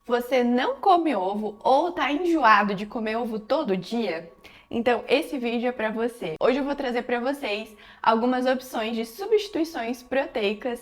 Você não come ovo ou tá enjoado de comer ovo todo dia? Então esse vídeo é para você. Hoje eu vou trazer para vocês algumas opções de substituições proteicas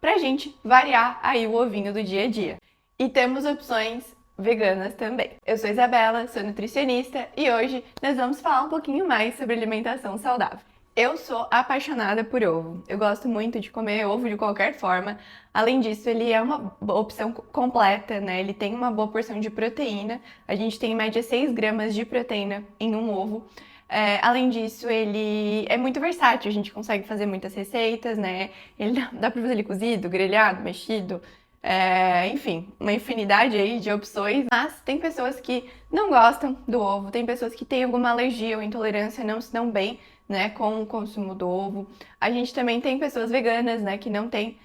pra gente variar aí o ovinho do dia a dia. E temos opções veganas também. Eu sou Isabela, sou nutricionista e hoje nós vamos falar um pouquinho mais sobre alimentação saudável. Eu sou apaixonada por ovo. Eu gosto muito de comer ovo de qualquer forma. Além disso, ele é uma opção completa, né? Ele tem uma boa porção de proteína. A gente tem em média 6 gramas de proteína em um ovo. Além disso, ele é muito versátil. A gente consegue fazer muitas receitas, né? Ele dá pra fazer ele cozido, grelhado, mexido. Enfim, uma infinidade aí de opções, mas tem pessoas que não gostam do ovo, tem pessoas que têm alguma alergia ou intolerância, não se dão bem, né, com o consumo do ovo. A gente também tem pessoas veganas, né, que não tem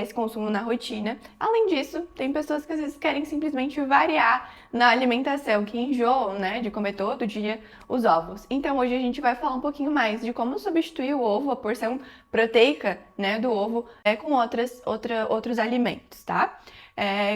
esse consumo na rotina. Além disso, tem pessoas que às vezes querem simplesmente variar na alimentação, que enjoam, né, de comer todo dia os ovos. Então hoje a gente vai falar um pouquinho mais de como substituir o ovo, a porção proteica, né, do ovo, com outros alimentos, tá?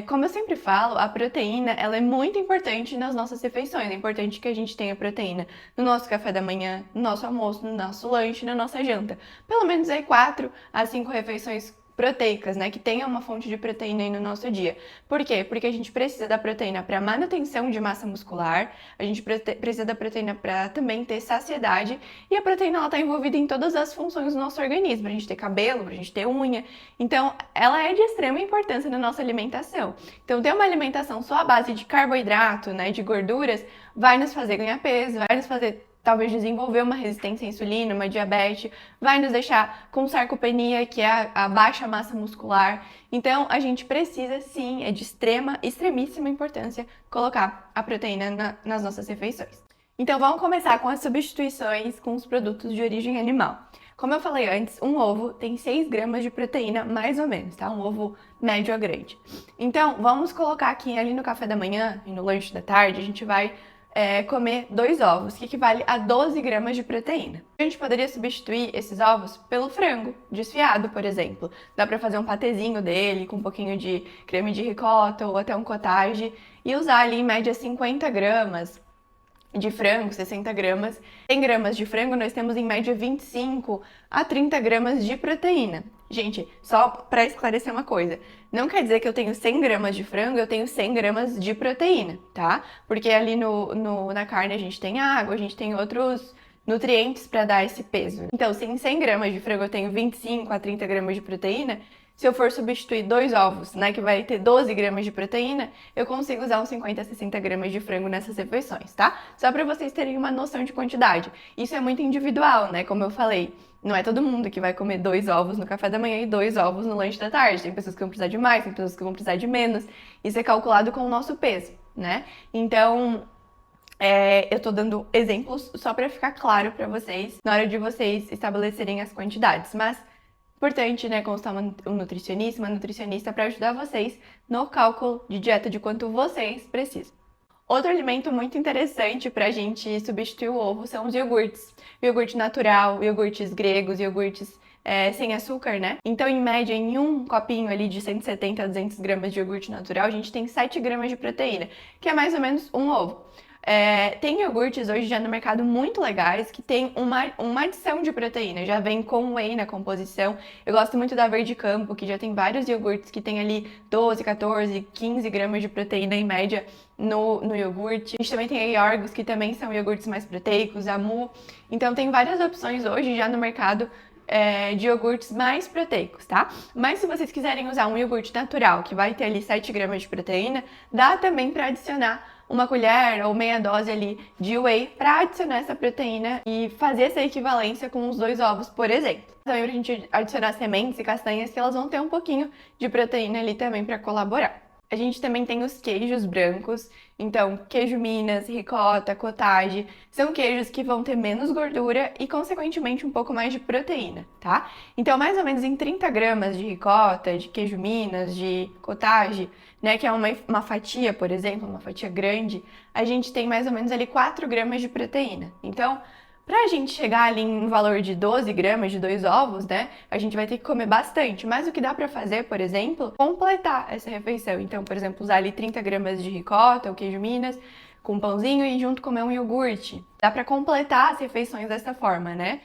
Como eu sempre falo, a proteína ela é muito importante nas nossas refeições. É importante que a gente tenha proteína no nosso café da manhã, no nosso almoço, no nosso lanche, na nossa janta. Pelo menos aí 4 a 5 refeições proteicas, né, que tenham uma fonte de proteína aí no nosso dia. Por quê? Porque a gente precisa da proteína para manutenção de massa muscular, a gente precisa da proteína para também ter saciedade, e a proteína ela está envolvida em todas as funções do nosso organismo, para a gente ter cabelo, para a gente ter unha. Então, ela é de extrema importância na nossa alimentação. Então, ter uma alimentação só à base de carboidrato, né, de gorduras, vai nos fazer ganhar peso, vai nos fazer talvez desenvolver uma resistência à insulina, uma diabetes, vai nos deixar com sarcopenia, que é a baixa massa muscular. Então, a gente precisa, sim, é de extremíssima importância colocar a proteína nas nossas refeições. Então, vamos começar com as substituições com os produtos de origem animal. Como eu falei antes, um ovo tem 6 gramas de proteína, mais ou menos, tá? Um ovo médio a grande. Então, vamos colocar aqui ali no café da manhã e no lanche da tarde, a gente vai comer 2 ovos, que equivale a 12 gramas de proteína. A gente poderia substituir esses ovos pelo frango desfiado, por exemplo. Dá para fazer um patezinho dele com um pouquinho de creme de ricota ou até um cottage e usar ali em média 50 gramas de frango, 60 gramas. 100 gramas de frango, nós temos em média 25 a 30 gramas de proteína. Gente, só para esclarecer uma coisa, não quer dizer que eu tenho 100 gramas de frango, eu tenho 100 gramas de proteína, tá? Porque ali na carne a gente tem água, a gente tem outros nutrientes para dar esse peso. Então, se em 100 gramas de frango eu tenho 25 a 30 gramas de proteína, se eu for substituir 2 ovos, né, que vai ter 12 gramas de proteína, eu consigo usar uns 50 a 60 gramas de frango nessas refeições, tá? Só para vocês terem uma noção de quantidade. Isso é muito individual, né, como eu falei. Não é todo mundo que vai comer 2 ovos no café da manhã e 2 ovos no lanche da tarde. Tem pessoas que vão precisar de mais, tem pessoas que vão precisar de menos. Isso é calculado com o nosso peso, né? Então, eu tô dando exemplos só para ficar claro para vocês na hora de vocês estabelecerem as quantidades. Mas importante, né, consultar um nutricionista, uma nutricionista para ajudar vocês no cálculo de dieta de quanto vocês precisam. Outro alimento muito interessante para a gente substituir o ovo são os iogurtes. Iogurte natural, iogurtes gregos, iogurtes sem açúcar, né? Então, em média, em um copinho ali de 170 a 200 gramas de iogurte natural, a gente tem 7 gramas de proteína, que é mais ou menos um ovo. Tem iogurtes hoje já no mercado muito legais que tem uma adição de proteína, já vem com whey na composição. Eu gosto muito da Verde Campo, que já tem vários iogurtes que tem ali 12, 14, 15 gramas de proteína em média no iogurte. A gente também tem a Yorgos, que também são iogurtes mais proteicos, a Mu. Então tem várias opções hoje já no mercado de iogurtes mais proteicos, tá? Mas se vocês quiserem usar um iogurte natural, que vai ter ali 7 gramas de proteína, dá também para adicionar uma colher ou meia dose ali de whey para adicionar essa proteína e fazer essa equivalência com os 2 ovos, por exemplo. Também pra gente adicionar sementes e castanhas, que elas vão ter um pouquinho de proteína ali também para colaborar. A gente também tem os queijos brancos, então queijo Minas, ricota, cottage, são queijos que vão ter menos gordura e, consequentemente, um pouco mais de proteína, tá? Então, mais ou menos em 30 gramas de ricota, de queijo Minas, de cottage, né, que é uma fatia, por exemplo, uma fatia grande, a gente tem mais ou menos ali 4 gramas de proteína. Então, Pra gente chegar ali em um valor de 12 gramas de 2 ovos, né, a gente vai ter que comer bastante. Mas o que dá pra fazer, por exemplo, completar essa refeição. Então, por exemplo, usar ali 30 gramas de ricota ou queijo Minas com um pãozinho e junto comer um iogurte. Dá pra completar as refeições dessa forma, né?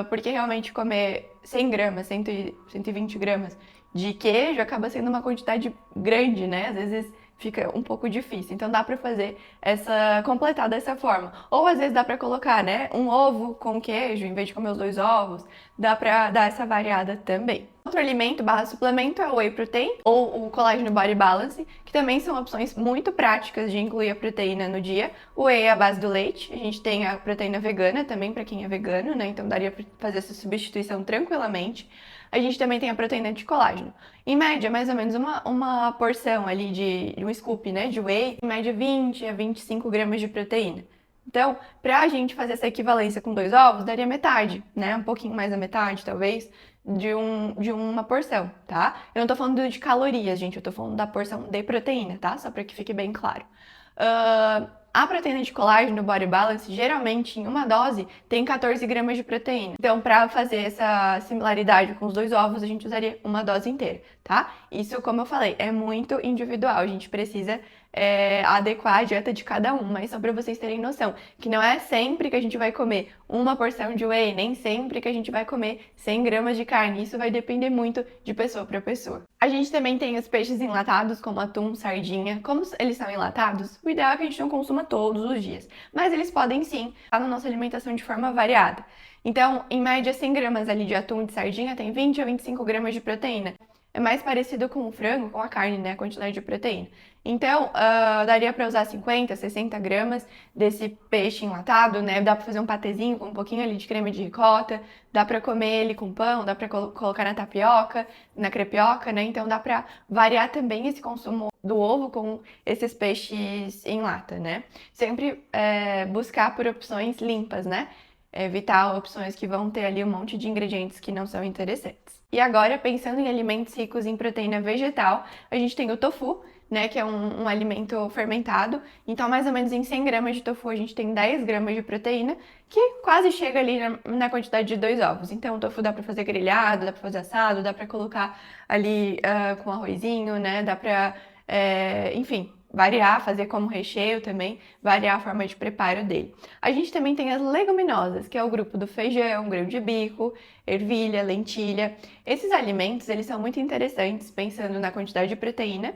Porque realmente comer 100 gramas, 120 gramas de queijo acaba sendo uma quantidade grande, né? Às vezes fica um pouco difícil. Então dá pra fazer completar dessa forma. Ou às vezes dá pra colocar, né, um ovo com queijo em vez de comer os 2 ovos. Dá pra dar essa variada também. Outro alimento barra suplemento é o whey protein ou o colágeno body balance, que também são opções muito práticas de incluir a proteína no dia. O whey é a base do leite. A gente tem a proteína vegana também para quem é vegano, né? Então daria para fazer essa substituição tranquilamente. A gente também tem a proteína de colágeno. Em média, mais ou menos uma porção ali de um scoop, né, de whey, em média 20 a 25 gramas de proteína. Então, pra gente fazer essa equivalência com 2 ovos, daria metade, né? Um pouquinho mais da metade, talvez, de uma porção, tá? Eu não tô falando de calorias, gente, eu tô falando da porção de proteína, tá? Só pra que fique bem claro. A proteína de colágeno no Body Balance, geralmente em uma dose, tem 14 gramas de proteína. Então, para fazer essa similaridade com os 2 ovos, a gente usaria uma dose inteira, tá? Isso, como eu falei, é muito individual. A gente precisa adequar a dieta de cada um, mas só para vocês terem noção, que não é sempre que a gente vai comer uma porção de whey, nem sempre que a gente vai comer 100 gramas de carne. Isso vai depender muito de pessoa para pessoa. A gente também tem os peixes enlatados, como atum, sardinha. Como eles são enlatados, o ideal é que a gente não consuma todos os dias, mas eles podem sim estar na nossa alimentação de forma variada. Então, em média, 100 gramas ali de atum e de sardinha tem 20 a 25 gramas de proteína. É mais parecido com o frango, com a carne, né? A quantidade de proteína. Então, daria para usar 50, 60 gramas desse peixe enlatado, né? Dá para fazer um patezinho com um pouquinho ali de creme de ricota, dá para comer ele com pão, dá para colocar na tapioca, na crepioca, né? Então, dá para variar também esse consumo do ovo com esses peixes em lata, né? Sempre buscar por opções limpas, né? Evitar opções que vão ter ali um monte de ingredientes que não são interessantes. E agora, pensando em alimentos ricos em proteína vegetal, a gente tem o tofu, né, que é um alimento fermentado. Então, mais ou menos em 100 gramas de tofu, a gente tem 10 gramas de proteína, que quase chega ali na quantidade de 2 ovos. Então, o tofu dá para fazer grelhado, dá para fazer assado, dá para colocar ali com arrozinho, né, dá para, enfim, variar, fazer como recheio também, variar a forma de preparo dele. A gente também tem as leguminosas, que é o grupo do feijão, grão de bico, ervilha, lentilha. Esses alimentos, eles são muito interessantes, pensando na quantidade de proteína,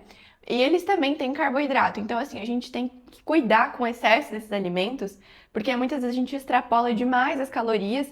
e eles também têm carboidrato. Então, assim, a gente tem que cuidar com o excesso desses alimentos, porque muitas vezes a gente extrapola demais as calorias,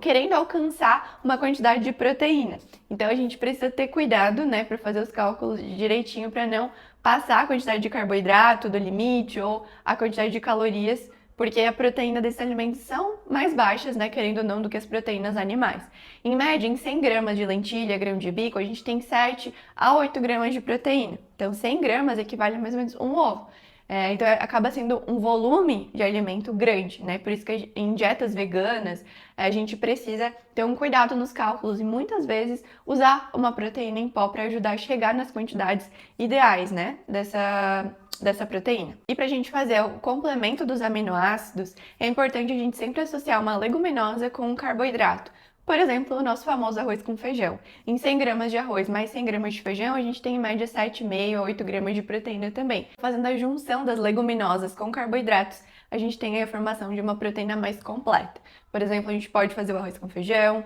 querendo alcançar uma quantidade de proteína. Então, a gente precisa ter cuidado, né, para fazer os cálculos direitinho, para não passar a quantidade de carboidrato do limite ou a quantidade de calorias, porque a proteína desses alimentos são mais baixas, né, querendo ou não, do que as proteínas animais. Em média, em 100 gramas de lentilha, grão de bico, a gente tem 7 a 8 gramas de proteína. Então, 100 gramas equivale a mais ou menos um ovo. Então, acaba sendo um volume de alimento grande, né? Por isso que em dietas veganas, a gente precisa ter um cuidado nos cálculos e muitas vezes usar uma proteína em pó para ajudar a chegar nas quantidades ideais, né? Dessa proteína. E para a gente fazer o complemento dos aminoácidos, é importante a gente sempre associar uma leguminosa com um carboidrato. Por exemplo, o nosso famoso arroz com feijão. Em 100 gramas de arroz mais 100 gramas de feijão, a gente tem em média 7,5 a 8 gramas de proteína também. Fazendo a junção das leguminosas com carboidratos, a gente tem a formação de uma proteína mais completa. Por exemplo, a gente pode fazer o arroz com feijão,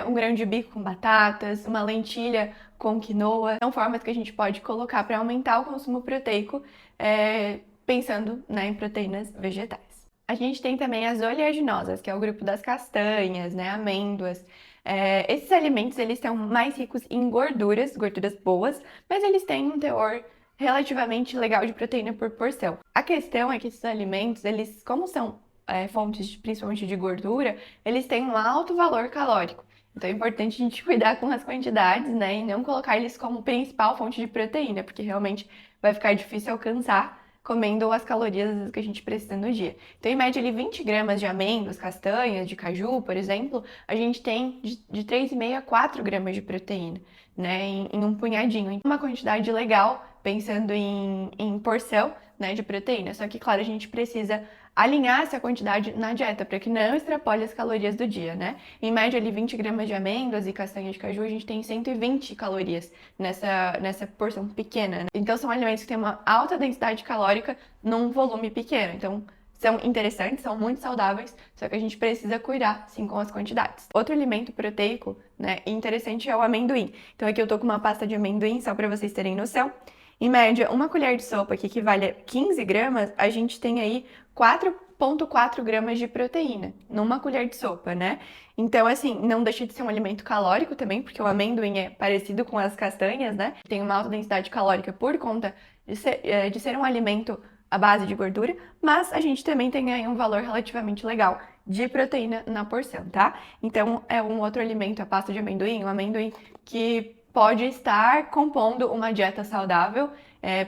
um grão de bico com batatas, uma lentilha com quinoa. São formas que a gente pode colocar para aumentar o consumo proteico, pensando, né, em proteínas vegetais. A gente tem também as oleaginosas, que é o grupo das castanhas, né, amêndoas. Esses alimentos, eles são mais ricos em gorduras boas, mas eles têm um teor relativamente legal de proteína por porção. A questão é que esses alimentos, eles, como são fontes principalmente de gordura, eles têm um alto valor calórico. Então é importante a gente cuidar com as quantidades, né, e não colocar eles como principal fonte de proteína, porque realmente vai ficar difícil alcançar comendo as calorias que a gente precisa no dia. Então, em média, ali, 20 gramas de amêndoas, castanhas, de caju, por exemplo, a gente tem de 3,5 a 4 gramas de proteína. né, em um punhadinho. Uma quantidade legal, pensando em porção, né, de proteína. Só que, claro, a gente precisa alinhar essa quantidade na dieta para que não extrapole as calorias do dia, né? Em média, ali 20 gramas de amêndoas e castanha de caju, a gente tem 120 calorias nessa porção pequena, né? Então, são alimentos que têm uma alta densidade calórica num volume pequeno. Então, são interessantes, são muito saudáveis, só que a gente precisa cuidar, sim, com as quantidades. Outro alimento proteico, né, interessante é o amendoim. Então aqui eu tô com uma pasta de amendoim, só para vocês terem noção. Em média, uma colher de sopa, que equivale a 15 gramas, a gente tem aí 4,4 gramas de proteína numa colher de sopa, né? Então, assim, não deixa de ser um alimento calórico também, porque o amendoim é parecido com as castanhas, né? Tem uma alta densidade calórica por conta de ser um alimento à base de gordura, mas a gente também tem aí um valor relativamente legal de proteína na porção, tá? Então, é um outro alimento, a pasta de amendoim, o amendoim que pode estar compondo uma dieta saudável,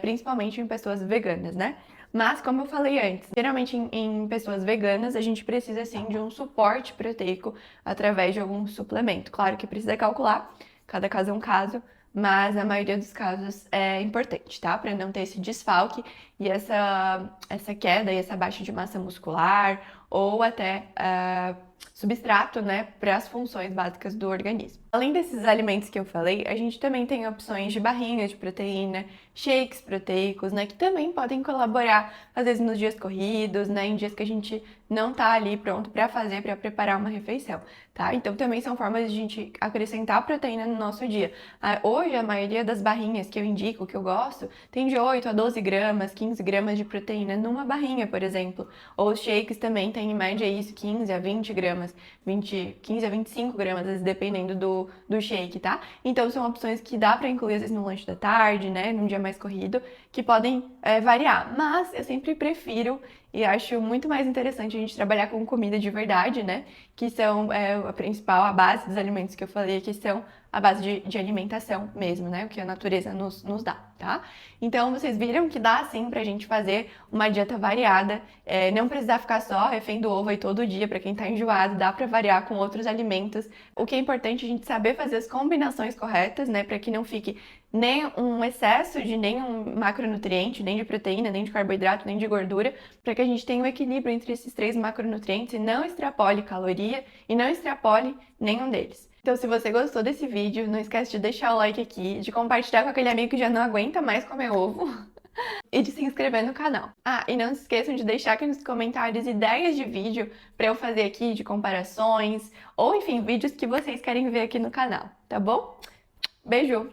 principalmente em pessoas veganas, né? Mas, como eu falei antes, geralmente em pessoas veganas, a gente precisa, sim, de um suporte proteico através de algum suplemento. Claro que precisa calcular, cada caso é um caso, mas na maioria dos casos é importante, tá? Para não ter esse desfalque e essa queda e essa baixa de massa muscular ou até substrato, né, para as funções básicas do organismo. Além desses alimentos que eu falei, a gente também tem opções de barrinhas de proteína, shakes proteicos, né, que também podem colaborar, às vezes nos dias corridos, né, em dias que a gente não tá ali pronto para preparar uma refeição, tá? Então também são formas de a gente acrescentar proteína no nosso dia. Hoje a maioria das barrinhas que eu indico, que eu gosto, tem de 8 a 12 gramas, 15 gramas de proteína numa barrinha, por exemplo. Ou os shakes também tem em média isso, 15 a 20 gramas, 15 a 25 gramas, às vezes dependendo do shake, tá? Então são opções que dá para incluir às vezes no lanche da tarde, né, num dia mais corrido, que podem variar. Mas eu sempre prefiro e acho muito mais interessante a gente trabalhar com comida de verdade, né? Que são a principal, a base dos alimentos que eu falei, que são a base de alimentação mesmo, né? O que a natureza nos dá, tá? Então, vocês viram que dá, sim, pra gente fazer uma dieta variada, não precisar ficar só refém do ovo aí todo dia, pra quem tá enjoado, dá pra variar com outros alimentos. O que é importante é a gente saber fazer as combinações corretas, né? Pra que não fique nem um excesso de nenhum macronutriente, nem de proteína, nem de carboidrato, nem de gordura, para que a gente tenha um equilíbrio entre esses 3 macronutrientes e não extrapole caloria e não extrapole nenhum deles. Então, se você gostou desse vídeo, não esquece de deixar o like aqui, de compartilhar com aquele amigo que já não aguenta mais comer ovo e de se inscrever no canal. E não se esqueçam de deixar aqui nos comentários ideias de vídeo para eu fazer aqui de comparações ou, enfim, vídeos que vocês querem ver aqui no canal, tá bom? Beijo!